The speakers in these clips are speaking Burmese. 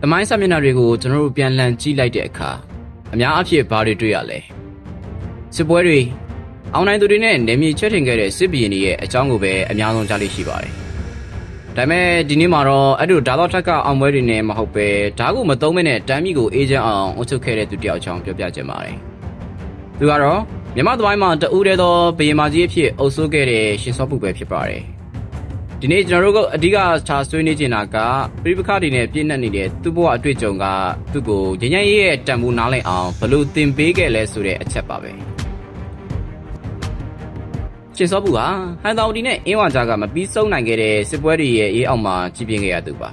သမိုင်းစာမျက်နှာတွေကိုကျွန်တော်တို့ပြန်လှန်ကြည့်လိုက်တဲ့အခါအများအပြားဘာတွေတွေ့ရလဲစစ်ပွဲတွေအောင်နိုင်သူတွေနဲ့နေမြေချဲ့ထင်ခဲ့တဲ့စစ်ဘီရင်တွေရဲ့အကြောင်းကိုပဲအများဆုံးကြားလို့ရှိပါတယ်ဒါပေမဲ့ဒီနေ့မှာတော့အဲ့လိုဓာတ်တော်ထက်ကအောင်ပွဲတွေနဲ့မဟုတ်ပဲဓာတ်ကိုမသုံးမဲနဲ့တမ်းမီကိုအေးချမ်းအောင်အုပ်ချုပ်ခဲ့တဲ့သူတယောက်အကြောင်းပြောပြချင်ပါတယ်သူကတော့မြန်မာသမိုင်းမှာတဦးတည်းသောဘီရင်မကြီးအဖြစ်အုပ်စိုးခဲ့တဲ့ရှင်စောပုပဲဖြစ်ပါတယ်ဒီနေ့ကျွန်တော်တို့ကအဓိကထားဆွေးနွေးချင်တာကပြိပခါတွေနဲ့ပြည့်နှက်နေတဲ့သူ့ဘဝအတွေ့အကြုံကသူ့ကိုညဉ့်ညံ့ရဲ့တန်ဖိုးနားလည်အောင်ဘလို့သင်ပေးခဲ့လဲဆိုတဲ့အချက်ပါပဲရှင်စောပုဟာဟန်တောင်တီနဲ့အင်းဝါကြားကမပြီးဆုံးနိုင်ခဲ့တဲ့စစ်ပွဲတွေရဲ့အေးအောက်မှာကြီးပြင်းခဲ့ရသူပါ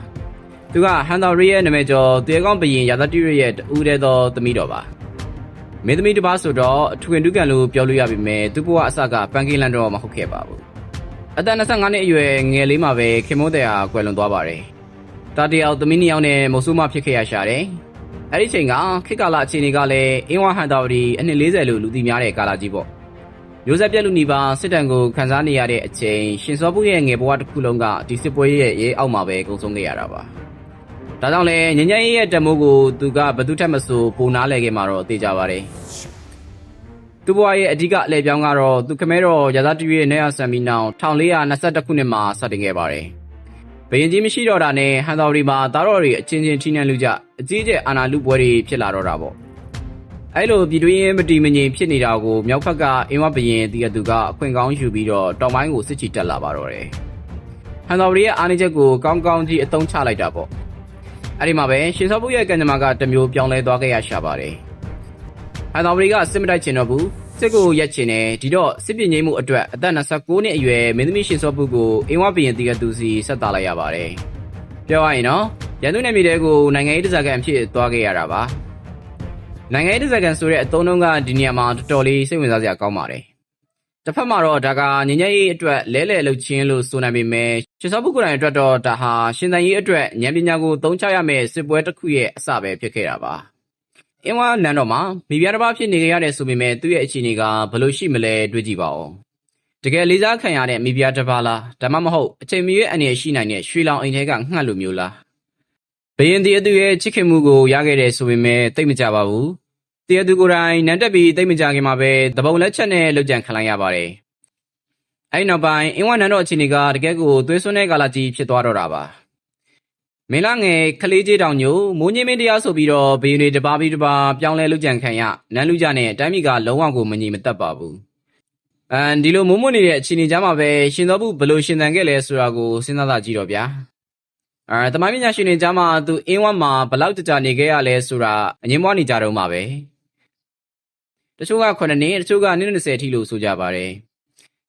သူကဟန်တောင်ရီရဲ့နာမည်ကျော်တေကောင်းဘရင်ရာသတိရရဲ့တူးတဲ့သောသမီးတော်ပါမင်းသမီးတစ်ပါးဆိုတော့အထွင်တူးကန်လို့ပြောလို့ရပြီမဲ့သူ့ဘဝအစကပန်းကင်းလန်တော့မဟုတ်ခဲ့ပါဘူးအသက်25နှစ်အရွယ်ငယ်လေးမှာပဲခင်မိုးတဲ့ဟာကွယ်လွန်သွားပါတယ်။တာတယောက်သမီး2ယောက်နဲ့မုတ်ဆိုးမဖြစ်ခဲ့ရရှာတယ်။အဲ့ဒီချိန်ကခေတ်ကာလအခြေအနေကလည်းအင်းဝဟန်တာဝတီအနှစ်40လို့လူသိများတဲ့ကာလကြီးပေါ့။မျိုးဆက်ပြက်လူနီပါစစ်တမ်းကိုခန်းစားနေရတဲ့အချိန်ရှင်စောပုရဲ့ငယ်ဘဝတစ်ခုလုံးကဒီစစ်ပွဲရဲ့ရေးအောက်မှာပဲကုန်ဆုံးခဲ့ရတာပါ။ဒါကြောင့်လည်းညဉ့်ညံ့ရဲ့တမိုးကိုသူကဘသူထက်မဆိုပုံနာလဲခဲ့မှာတော့သိကြပါတယ်။သူ့ဘဝရဲ့အဓိကအလဲပြောင်းကတော့သူခမဲတော်ရာဇတူရဲ့နေရဆန်ပြီးနောက်1422ခုနှစ်မှာစတင်ခဲ့ပါတယ်။ဘယင်ကြီးမရှိတော့တာနဲ့ဟန်တော်ရီမှာသားတော်တွေအချင်းချင်းထိနှံလူကြအကြီးကျယ်အာဏာလုပွဲတွေဖြစ်လာတော့တာပေါ့။အဲ့လိုပြည်တွင်းမတည်မငြိမ်ဖြစ်နေတာကိုမြောက်ဘက်ကအင်းဝဘယင်တီးရသူကအခွင့်ကောင်းယူပြီးတော့တောင်ပိုင်းကိုစစ်ချီတက်လာပါတော့တယ်။ဟန်တော်ရီရဲ့အားနည်းချက်ကိုကောင်းကောင်းကြီးအသုံးချလိုက်တာပေါ့။အဲ့ဒီမှာပဲရှင်စောပုရဲ့ကံကြမ္မာကတမျိုးပြောင်းလဲသွားခဲ့ရရှာပါတယ်။ဟန်တော်ရီကစစ်မတိုက်ချင်တော့ဘူးစစ်ကိုရက်ချင်တယ်ဒီတော့စစ်ပြင်းငိမ့်မှုအတွက်အသက်29နှစ်အရွယ်မင်းသမီးရှင်စောပုကိုအင်းဝဘီရင်တီကတူစီဆက်တာလိုက်ရပါတယ်ပြောရရင်တော့ရန်သူနယ်မြေတွေကိုနိုင်ငံရေးတစားကန်ဖြစ်သွားခဲ့ရတာပါနိုင်ငံရေးတစားကန်ဆိုတဲ့အသုံးအနှုန်းကဒီနေရာမှာတော်တော်လေးစိတ်ဝင်စားစရာကောင်းပါတယ်တစ်ဖက်မှာတော့ဒါကညဉ့်ညံ့ရေးအတွက်လဲလှယ်လှုပ်ချင်းလို့ဆိုနိုင်ပေမဲ့ရှင်စောပုကိုယ်တိုင်အတွက်တော့ဒါဟာရှင်သန်ရေးအတွက်ဉာဏ်ပညာကိုသုံးချရမယ့်စစ်ပွဲတစ်ခုရဲ့အစပဲဖြစ်ခဲ့တာပါအင်းဝနန်းတော်မှာမိဖုရားတစ်ပါးဖြစ်နေကြရတယ်ဆိုပေမဲ့သူ့ရဲ့အခြေအနေကဘယ်လိုရှိမလဲတွေးကြည့်ပါဦးတကယ်လေးစားခံရတဲ့မိဖုရားတစ်ပါးလားဒါမှမဟုတ်အချိန်မီရဲ့အနေရှိနိုင်တဲ့ရွှေလောင်အိမ်ထဲကငှက်လိုမျိုးလားဘယင်တီအသူရဲ့ချစ်ခင်မှုကိုရခဲ့တယ်ဆိုပေမဲ့တိတ်မကြပါဘူးတီအသူကိုယ်တိုင်နန်းတက်ပြီးတိတ်မကြခင်မှာပဲတပုံလက်ချက်နဲ့လှုပ်ကြံခံလိုက်ရပါတယ်အဲ့နောက်ပိုင်းအင်းဝနန်းတော်အခြေအနေကတကယ်ကိုသွေးစွန်းတဲ့ကာလကြီးဖြစ်သွားတော့တာပါမင်းလာငယ်ခလေးကြီးတောင်ညိုမိုးညင်းမင်းတရားဆိုပြီးတော့ဘီယူနေတပါးပြီးတပါးပြောင်းလဲလူကြံခံရနန်းလူကြနဲ့တိုင်းပြည်ကလုံးဝကိုမငြိမ်မသက်ပါဘူးဒီလိုမိုးမွနေတဲ့အခြေအနေကြားမှာပဲရှင်သောပုဘလို့ရှင်သန်ခဲ့လဲဆိုတာကိုစဉ်းစားသာကြည့်တော့ဗျာတမိုင်းပညာရှင်တွေကြားမှာသူအင်းဝမှာဘလောက်ကြနေခဲ့ရလဲဆိုတာအငင်းပွားနေကြတော့မှာပဲတချို့က9နှစ်တချို့က20အထိလို့ဆိုကြပါတယ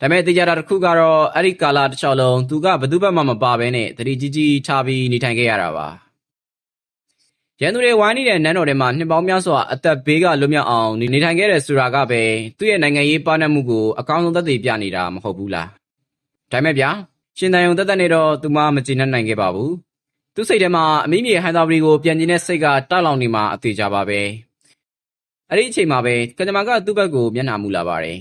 ်ဒါပေမဲ့သိကြတာတစ်ခုကတော့အဲ့ဒီကာလတစ်လျှောက်လုံးသူကဘသူ့ဘက်မှမပါဘဲနဲ့တတိကြီးကြီးချပြီးနေထိုင်ခဲ့ရတာပါရန်သူတွေဝိုင်းနေတဲ့နန်းတော်ထဲမှာနှစ်ပေါင်းများစွာအသက်ဘေးကလွတ်မြောက်အောင်နေထိုင်ခဲ့တဲ့ဆိုတာကပဲသူ့ရဲ့နိုင်ငံရေးပါနတ်မှုကိုအကောင်းဆုံးသက်သေပြနေတာမဟုတ်ဘူးလားဒါပေမဲ့ဗျာရှင်တန်ယုံသက်သက်နဲ့တော့သူမှမကျေနပ်နိုင်ခဲ့ပါဘူးသူ့စိတ်ထဲမှာအမိမြေဟန်တာဘရီကိုပြန်ကျင်တဲ့စိတ်ကတောက်လောင်နေမှအသေးကြပါပဲအဲ့ဒီအချိန်မှာပဲကံကြမ္မာကသူ့ဘက်ကိုမျက်နှာမူလာပါတယ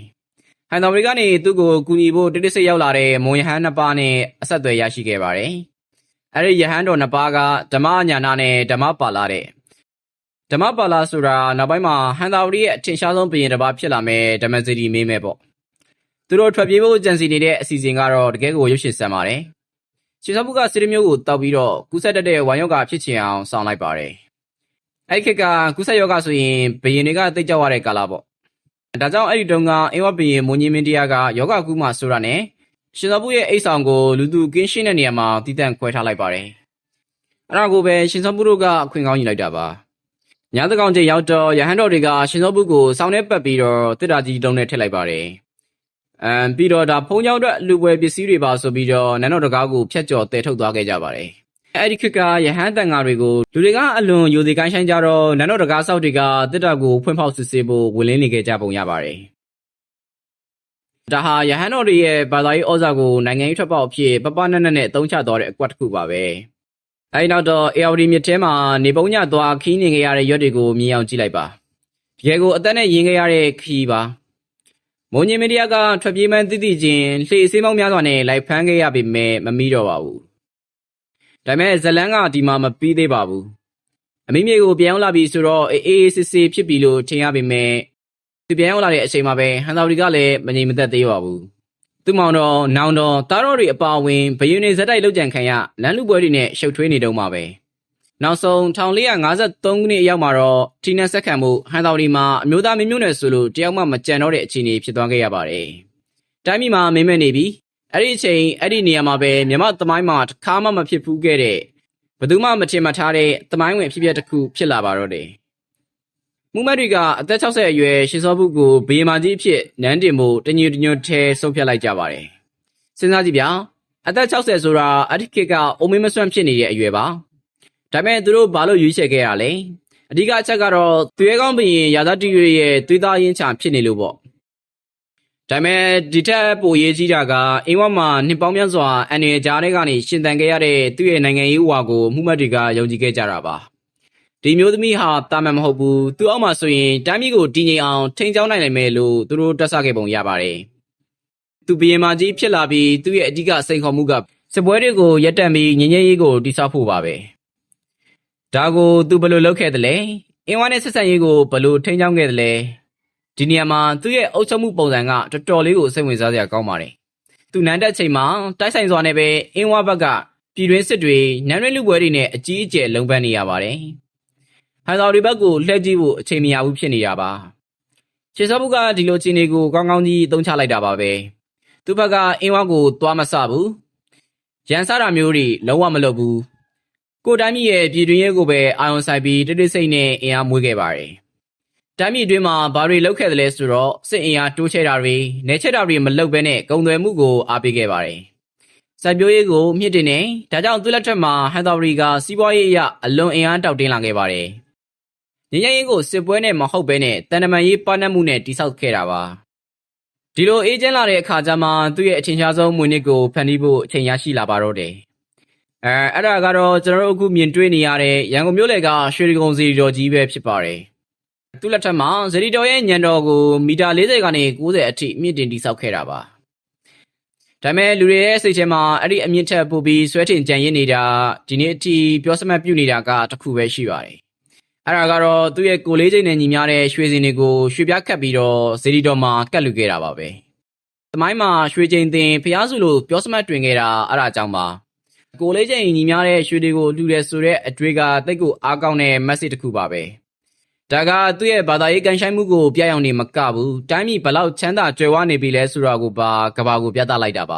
်ဟန်တော်ရီကနေသူ့ကိုကူညီဖို့တိတိစိတ်ရောက်လာတဲ့မွန်ယဟန်နှစ်ပါးနဲ့အဆက်အသွယ်ရရှိခဲ့ပါတယ်။အဲဒီယဟန်တော်နှစ်ပါးကဓမ္မညာနာနဲ့ဓမ္မပါလာတဲ့ဓမ္မပါလာဆိုတာနောက်ပိုင်းမှာဟန်တော်ရီရဲ့အထင်ရှားဆုံးဘုရင်တစ်ပါးဖြစ်လာမဲ့ဓမ္မစီတီမင်းပဲပေါ့။သူတို့ထွက်ပြေးဖို့ကြံစီနေတဲ့အစီအစဉ်ကတော့တကယ်ကိုရုပ်ရှင်ဆန်ပါတယ်။ရှင်စောပုကစစ်တမျိုးကိုတောက်ပြီးတော့ကူးဆက်တတ်တဲ့ဝိုင်ယောဂဖြစ်ချင်အောင်ဆောင်လိုက်ပါတယ်။အဲဒီခေတ်ကကူးဆက်ယောဂဆိုရင်ဘုရင်တွေကသိကြောက်ရတဲ့ကာလပေါ့ဒါကြောင့်အဲ့ဒီတုန်းကအင်းဝဘီရင်မိုးညင်းမင်းတရားကယောဂကုမဆိုတာနဲ့ရှင်စောပုရဲ့အိတ်ဆောင်ကိုလူသူကင်းရှင်းတဲ့နေရာမှာတည်တံ့ခွဲထားလိုက်ပါတယ်အဲ့ဒါကိုပဲရှင်စောပုတို့ကအခွင့်ကောင်းယူလိုက်တာပါညသကောင်ကျရောက်တော့ရဟန်းတော်တွေကရှင်စောပုကိုစောင်းနဲ့ပတ်ပြီးတော့တစ်တာကြီးတုံးနဲ့ထည့်လိုက်ပါတယ်ပြီးတော့ဒါဖုံးကြောင်းအတွက်လူပွဲပစ္စည်းတွေပါဆိုပြီးတော့နန်းတော်တကားကိုဖျက်ကျော်တဲထုတ်သွားခဲ့ကြပါတယ်အဲ့ဒီခေတ်ကရဟန်းတန်ဃာတွေကိုလူတွေကအလွန်ယိုသေးကိုင်းဆိုင်ကြတော့နန်းတော်တကားဆောက်တွေကတစ်တာကိုဖွင့်ဖောက်စစ်ဆေးဖို့ဝင်လင်းနေခဲ့ကြပုံရပါတယ်ဒါဟာရဟန်းတော်တွေရဲ့ဘာသာရေးဩဇာကိုနိုင်ငံရေးထွက်ပေါက်အဖြစ်ပပနက်နက်နဲ့အသုံးချသွားတဲ့အကွက်တစ်ခုပါပဲအဲဒီနောက်တော့ ARD မြစ်ထဲမှာနေပုံညသွားခီးနေခဲ့ရတဲ့ရွက်တွေကိုမြင်အောင်ကြည့်လိုက်ပါတကယ်ကိုအသက်နဲ့ရင်ခဲ့ရတဲ့ခီးပါမုံညင်မီဒီယာကထွက်ပြေးမှန်းသိသိချင်းလှေဆေးမောင်းများစွာနဲ့လိုက်ဖမ်းခဲ့ရပေမဲ့မမီးတော့ပါဘူးဒါပေမဲ့ဇလန်းကဒီမှာမပြီးသေးပါဘူး အမိမြေကိုပြန်ရောက်လာပြီဆိုတော့အေးစစ်စစ်ဖြစ်ပြီလို့ထင်ရပေမဲ့သူပြန်ရောက်လာတဲ့အချိန်မှာပဲဟန်သာဝတီကလည်းမငြိမ်မသက်သေးပါဘူးသူ့မောင်တော်နောင်တော်တားတော်တွေအပါအဝင်ဘယင်းနေဇက်တိုက်လောက်ကြံခံရလမ်းလူပွဲတွေနဲ့ရှုပ်ထွေးနေတုန်းပါပဲနောက်ဆုံး1453ခုနှစ်ရောက်မှာတော့ထိနက်ဆက်ခံမှုဟန်သာဝတီမှာအမျိုးသားမင်းမျိုးနွယ်ဆိုလို့တယောက်မှမကြံတော့တဲ့အခြေအနေဖြစ်သွားခဲ့ရပါတယ်တိုင်းပြည်မှာမင်းမဲ့နေပြီအဲ့ဒီအချိန်အဲ့ဒီနေရာမှာပဲမြမသမိုင်းမှာတစ်ခါမှမဖြစ်ဘူးခဲ့တဲ့ဘယ်သူမှမထင်မှတ်ထားတဲ့သမိုင်းဝင်ဖြစ်ပျက်တစ်ခုဖြစ်လာပါတော့တယ်မှုမတ်တွေကအသက်60အရွယ်ရှေစောဘူးကိုဘေးမာကြီးအဖြစ်နန်းတင်ဖို့တညွတ်ထဲဆုံးဖြတ်လိုက်ကြပါတယ်စဉ်းစားကြည့်ဗျာအသက်60ဆိုတာအတိခေတ်ကအုံမင်းမစွန့်ဖြစ်နေတဲ့အရွယ်ပါဒါပေမဲ့သူတို့ဘာလို့ရွေးချယ်ခဲ့ရလဲအဓိကအချက်ကတော့သူရဲကောင်းဘရင်ရာဇတိရဲ့သွေးသားရင်းချဖြစ်နေလို့ပေါ့ဒါပေမဲ့ဒီထက်ပိုရေးကြီးတာကအင်းဝမှာနှစ်ပေါင်းများစွာအန်ရကြားထဲကနေရှင်သန်ခဲ့ရတဲ့သူ့ရဲ့နိုင်ငံရေးဝါကိုမှုမှတ်တွေကယုံကြည်ခဲ့ကြတာပါဒီမျိုးသမီးဟာတာမန်မဟုတ်ဘူးသူ့အောက်မှာဆိုရင်တိုင်းပြည်ကိုတည်ငြိမ်အောင်ထိန်းကျောင်းနိုင်မယ်လို့သူတို့တွက်ဆခဲ့ပုံရပါတယ်သူဘရင်မကြီးဖြစ်လာပြီးသူ့ရဲ့အဓိကစိန်ခေါ်မှုကစစ်ပွဲတွေကိုရပ်တန့်ပြီးငြိမ်းချမ်းရေးကိုတည်ဆောက်ဖို့ပါပဲဒါကိုသူဘယ်လိုလုပ်ခဲ့သလဲအင်းဝနဲ့ဆက်ဆံရေးကိုဘယ်လိုထိန်းကျောင်းခဲ့သလဲဒီနေရာမှာသူ့ရဲ့အုပ်ချုပ်မှုပုံစံကတော်တော်လေးကိုစိတ်ဝင်စားစရာကောင်းပါတယ်သူနန်းတက်ချိန်မှာတိုက်ဆိုင်စွာနဲ့ပဲအင်းဝဘက်ကပြည်တွင်းစစ်တွေနန်းတွင်းလူပွဲတွေနဲ့အကြီးအကျယ်လုံပန်းနေရပါတယ်ဟန်သာဝတီဘက်ကိုလှည့်ကြည့်ဖို့အချိန်မရဘူးဖြစ်နေတာပါရှေစောဘုကဒီလိုအခြေအနေကိုကောင်းကောင်းကြီးသုံးချလိုက်တာပါပဲသူ့ဘက်ကအင်းဝကိုသွားမဆဘူးရန်စားတာမျိုးတွေလုံးဝမလုပ်ဘူးကိုတိုင်းပြည်ရဲ့ပြည်တွင်းရေးကိုပဲအာရုံစိုက်ပြီးတိတိစိတ်နဲ့အင်အားမွေးခဲ့ပါတယ်တိုင်းပြည်အတွင်းမှာဘာတွေလုပ်ခဲ့သလဲဆိုတော့စစ်အင်အားတိုးချဲ့တာတွေနေချဲ့တာတွေမလုပ်ဘဲနဲ့ကုန်သွယ်မှုကိုအားပေးခဲ့ပါတယ်စိုက်ပျိုးရေးကိုမြင့်တင်နေဒါကြောင့်သူ့လက်ထက်မှာဟန်သာဝတီကစီးပွားရေးအရအလွန်အင်အားတောက်တင်းလာခဲ့ပါတယ်ငြိမ်းချမ်းရေးကိုစစ်ပွဲနဲ့မဟုတ်ဘဲနဲ့တန်တမာရေးပါနှက်မှုနဲ့တိစောက်ခဲ့တာပါဒီလိုအေးချမ်းလာတဲ့အခါကျမှသူ့ရဲ့အထင်ရှားဆုံးမွေနစ်ကိုဖန်တီးဖို့အချိန်ရရှိလာပါတော့တယ်အဲ့ဒါကတော့ကျွန်တော်တို့အခုမြင်တွေ့နေရတဲ့ရန်ကုန်မြို့လယ်ကရွှေတိဂုံစီတော်ကြီးပဲဖြစ်ပါတယ်သူ့လက်ထက်မှာဇရီတော်ရဲ့ညံတော်ကိုမီတာ40ကနေ90အထိမြင့်တင်တိစောက်ခဲ့တာပါဒါပေမဲ့လူတွေရဲ့စိတ်ထဲမှာအဲ့ဒီအမြင့်ထက်ပိုပြီးဆွဲထင်ကြံရစ်နေတာဒီနေ့အထိပြောစမှတ်ပြုနေတာကတစ်ခုပဲရှိပါတယ်အဲ့ဒါကတော့သူ့ရဲ့ကိုလေးချိန်နဲ့ညီမျှတဲ့ရွှေစင်တွေကိုရွှေပြားခတ်ပြီးတော့ဇရီတော်မှာကတ်လူခဲ့တာပါပဲသမိုင်းမှာရွှေချိန်တင်ဖျားစုလို့ပြောစမှတ်တွင်ခဲ့တာအဲ့ဒါကြောင့်ပါကိုလေးချိန်ညီမျှတဲ့ရွှေတွေကိုလှူတယ်ဆိုတဲ့အတွေ့ကတိတ်ကိုအားကောင်းတဲ့ message တစ်ခုပါပဲဒါကသူ့ရဲ့ဘာသာရေးကန်ဆိုင်မှုကိုပြရအောင်နေမကဘူးတိုင်းပြည်ဘလောက်ချမ်းသာကြွယ်ဝနေပြီလဲဆိုတာကိုပါကဘာကိုပြသလိုက်တာပါ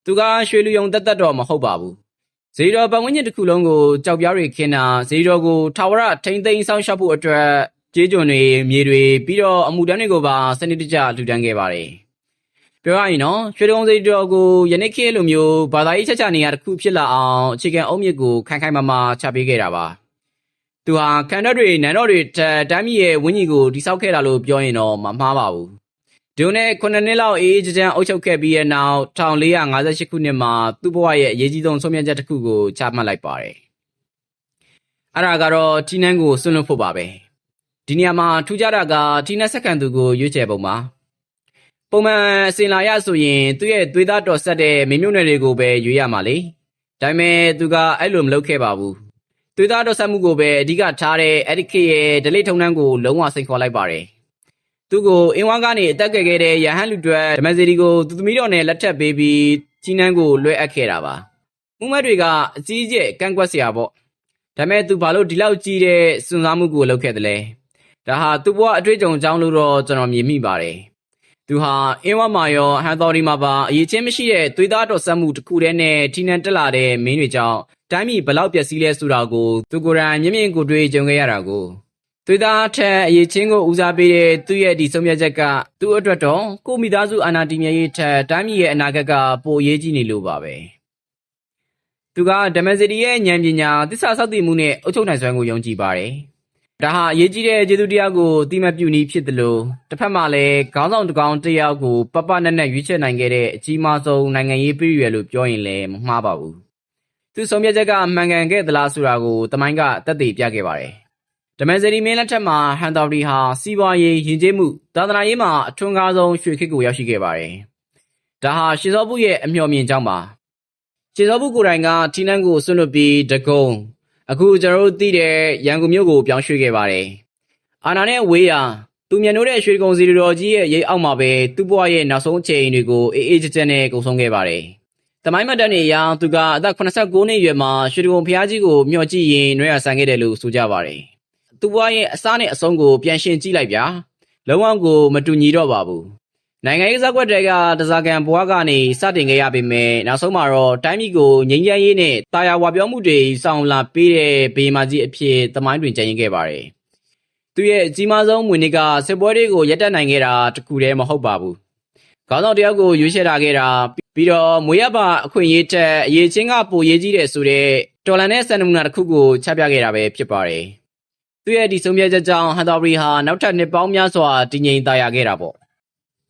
သူကရွှေလူယုံတက်တော့မဟုတ်ပါဘူးဇေဒီတော်ပတ်ဝန်းကျင်တစ်ခုလုံးကိုကြောက်ပြားတွေခင်းတာဇေဒီတော်ကိုထာဝရထိမ့်သိမ်းဆောင်ရှောက်ဖို့အတွက်ကြေးကျွန်တွေမြေတွေပြီးတော့အမှုတန်းတွေကိုပါစနစ်တကျလှူဒန်းခဲ့ပါတယ်ပြောရရင်တော့ရွှေတုံးဇေဒီတော်ကိုယနေ့ခေတ်လိုမျိုးဘာသာရေးချက်ချနေရတစ်ခုဖြစ်လာအောင်အခြေခံအုတ်မြစ်ကိုခိုင်ခိုင်မာမာချပေးခဲ့တာပါသူဟာခံတော်တွေနန်းတော်တွေတိုင်းပြည်ရဲ့ဝင်းကြီးကိုတိစောက်ခဲ့တာလို့ပြောရင်တော့မမှားပါဘူးဒီုံနဲ့9နှစ်လောက်အေးချမ်းအုပ်ချုပ်ခဲ့ပြီးတဲ့နောက်1458ခုနှစ်မှာသူ့ဘဝရဲ့အရေးကြီးဆုံးဆုံးဖြတ်ချက်တစ်ခုကိုချမှတ်လိုက်ပါတယ်အဲ့ဒါကတော့ထီနန်းကိုဆွန့်လွတ်ဖို့ပါပဲဒီနေရာမှာထူးခြားတာကထီနန်းဆက်ခံသူကိုရွေးချယ်ပုံပါပုံမှန်အစဉ်လာရဆိုရင်သူ့ရဲ့သွေးသားတော်ဆက်တဲ့မင်းမျိုးနွယ်တွေကိုပဲရွေးရမှာလေဒါပေမဲ့သူကအဲ့လိုမလုပ်ခဲ့ပါဘူးသွေးသားတော်ဆက်မှုကိုပဲအဓိကထားတဲ့အဲ့ဒီခေတ်ရဲ့ဒလိထုံနှန်းကိုလုံးဝစိန်ခေါ်လိုက်ပါတယ်သူကိုအင်းဝါကနေအသက်ခဲ့တဲ့ရဟန်းလူတွေဓမ္မစီရီကိုသူသမီးတော်နဲ့လက်ထပ်ပေးပြီးကြီးနှန်းကိုလွှဲအပ်ခဲ့တာပါဥမတ်တွေကအကြီးအကျယ်ကန့်ကွက်စရာပေါ့ဒါပေမဲ့သူဘာလို့ဒီလောက်ကြီးတဲ့စွန့်စားမှုကိုလုပ်ခဲ့တယ်လဲဒါဟာသူ့ဘဝအတွေ့အကြုံအကြောင်းလို့တော့ကျွန်တော်မြင်မိပါတယ်သူဟာအင်းဝါမာရောဟန်တော်ဒီမှာပါအရေးချင်းမရှိတဲ့သွေးသားတော်ဆက်မှုတစ်ခုတည်းနဲ့ထိနှံတက်လာတဲ့မင်းတွေကြောင့်တိုင်းပြည်ဘလောက်ပျက်စီးလဲဆိုတာကိုသူကိုယ်တိုင်မြင်ကိုတွေ့ကြုံခဲ့ရတာကိုသွေးသားထက်အရေးချင်းကိုဦးစားပေးတဲ့သူ့ရဲ့ဒီဆုံးဖြတ်ချက်ကသူ့အတွက်တော့ကိုမိသားစုအာဏာတည်မြဲရေးထက်တိုင်းပြည်ရဲ့အနာဂတ်ကပိုအရေးကြီးနေလို့ပါပဲသူကဓမ္မစရီရဲ့ဉာဏ်ပညာသစ္စာစောင့်တည်မှုနဲ့အုပ်ချုပ်နိုင်စွမ်းကိုယုံကြည်ပါတယ်ဒါဟာအရေးကြီးတဲ့ကျေးဇူးတရားကိုအတိမတ်ပြုနည်းဖြစ်တယ်လို့တစ်ဖက်မှာလည်းခေါင်းဆောင်တစ်ကောင်တစ်ယောက်ကိုပပနက်နက်ရွေးချယ်နိုင်ခဲ့တဲ့အကြီးမားဆုံးနိုင်ငံရေးပြည်ရွယ်လို့ပြောရင်လည်းမမှားပါဘူးသူဆုံးဖြတ်ချက်ကအမှန်ကန်ခဲ့သလားဆိုတာကိုတမိုင်းကသက်သေပြခဲ့ပါတယ်ဓမ္မစရီမင်းလက်ထက်မှာဟန်တော်ရီဟာစီးပွားရေးယဉ်ကျေးမှုသာသနာရေးမှာအထွန်းကားဆုံးရွှေခေတ်ကိုရောက်ရှိခဲ့ပါတယ်ဒါဟာရှေစောဘုရဲ့အမျှော်မြင်ကြောင်းပါရှေစောဘုကိုယ်တိုင်ကထီနန်းကိုဆွန့်လွတ်ပြီးဒဂုံ အခုကျွန်တော်တို့သိတဲ့ရန်ကုန်မြို့ကိုပြောင်းရွှေ့ခဲ့ပါတယ်အာနာနဲ့ဝေးရာသူမြန်နိုးတဲ့ရွှေကုံစီတော်ကြီးရဲ့ရိပ်အောက်မှာပဲသူ့ဘဝရဲ့နောက်ဆုံးအချိန်တွေကိုအေးအေးချမ်းချမ်းနဲ့ကုန်ဆုံးခဲ့ပါတယ်တမိုင်းမှတ်တမ်းတွေအရသူကအသက်89နှစ်အရွယ်မှာရွှေကုံဖျားကြီးကိုမျှော်ကြည့်ရင်နှွဲရဆန်ခဲ့တယ်လို့ဆိုကြပါတယ်သူ့ဘဝရဲ့အစနဲ့အဆုံးကိုပြန်ရှင်းကြည့်လိုက်ဗျာလုံးဝကိုမတူညီတော့ပါဘူးနိုင်ငံရေးဇာတ်ကွက်တွေကတစားကန်ဘဝကနေစတင်ခဲ့ရပေမဲ့နောက်ဆုံးမှာတော့တိုင်းပြည်ကိုငြိမ်းချမ်းရေးနဲ့တာယာဝပြောမှုတွေဆောင်လာပေးတဲ့ဘေးမာကြီးအဖြစ်သမိုင်းတွင်ကျန်ရင်းခဲ့ပါတယ်သူရဲ့အကြီးမားဆုံးဝင်နေကစစ်ပွဲတွေကိုရပ်တန့်နိုင်ခဲ့တာတခုတည်းမဟုတ်ပါဘူးခေါင်းဆောင်တယောက်ကိုရွေးချယ်ထားခဲ့တာပြီးတော့မွေရပါအခွင့်အရေးတက်အရေးချင်းကပိုရေးကြီးတယ်ဆိုတဲ့တော်လန်တဲ့စံနမူနာတစ်ခုကိုချပြခဲ့တာပဲဖြစ်ပါတယ်သူရဲ့ဒီဆုံးဖြတ်ချက်ကြောင့်ဟန်တာဘရီဟာနောက်ထပ်နှစ်ပေါင်းများစွာတည်ငြိမ်သာယာခဲ့တာပေါ့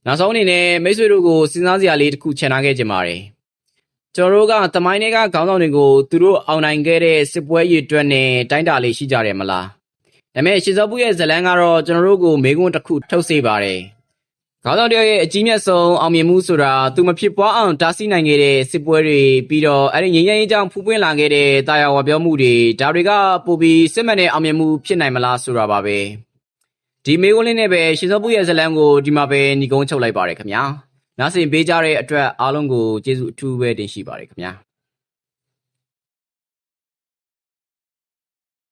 နောက်ဆုံးအနေနဲ့မိတ်ဆွေတို့ကိုစဉ်းစားစရာလေးတစ်ခုချန်ထားခဲ့ကြပါတယ်ကျွန်တော်တို့ကတမိုင်းတွေကခေါင်းဆောင်တွေကိုသူတို့အောင်နိုင်ခဲ့တဲ့စစ်ပွဲရည်တွက်နဲ့တိုင်းတာလေးရှိကြတယ်မလားဒါပေမဲ့ရှေ့စောပုရဲ့ဇလန်းကတော့ကျွန်တော်တို့ကိုမေးခွန်းတစ်ခုထုတ်စေပါတယ်ခေါင်းဆောင်တယောက်ရဲ့အကြီးမြတ်ဆုံးအောင်မြင်မှုဆိုတာသူမဖြစ်ပွားအောင်တားဆီးနိုင်ခဲ့တဲ့စစ်ပွဲတွေပြီးတော့အဲ့ဒီငြိမ်းချမ်းရေးကြောင့်ဖူးပွင့်လာခဲ့တဲ့တာယာဝပြောမှုတွေဒါတွေကပိုပြီးစစ်မှန်တဲ့အောင်မြင်မှုဖြစ်နိုင်မလားဆိုတာပါပဲဒီမေးခွန်းလေးနဲ့ပဲရှေ့စောပုရဲ့ဇလန်းကိုဒီမှာပဲညီကုန်းချုပ်လိုက်ပါတယ်ခင်ဗျာနားဆင်ပေးကြတဲ့အတွက်အားလုံးကိုကျေးဇူးအထူးပဲတင်ရှိပါတယ်ခင်ဗျာ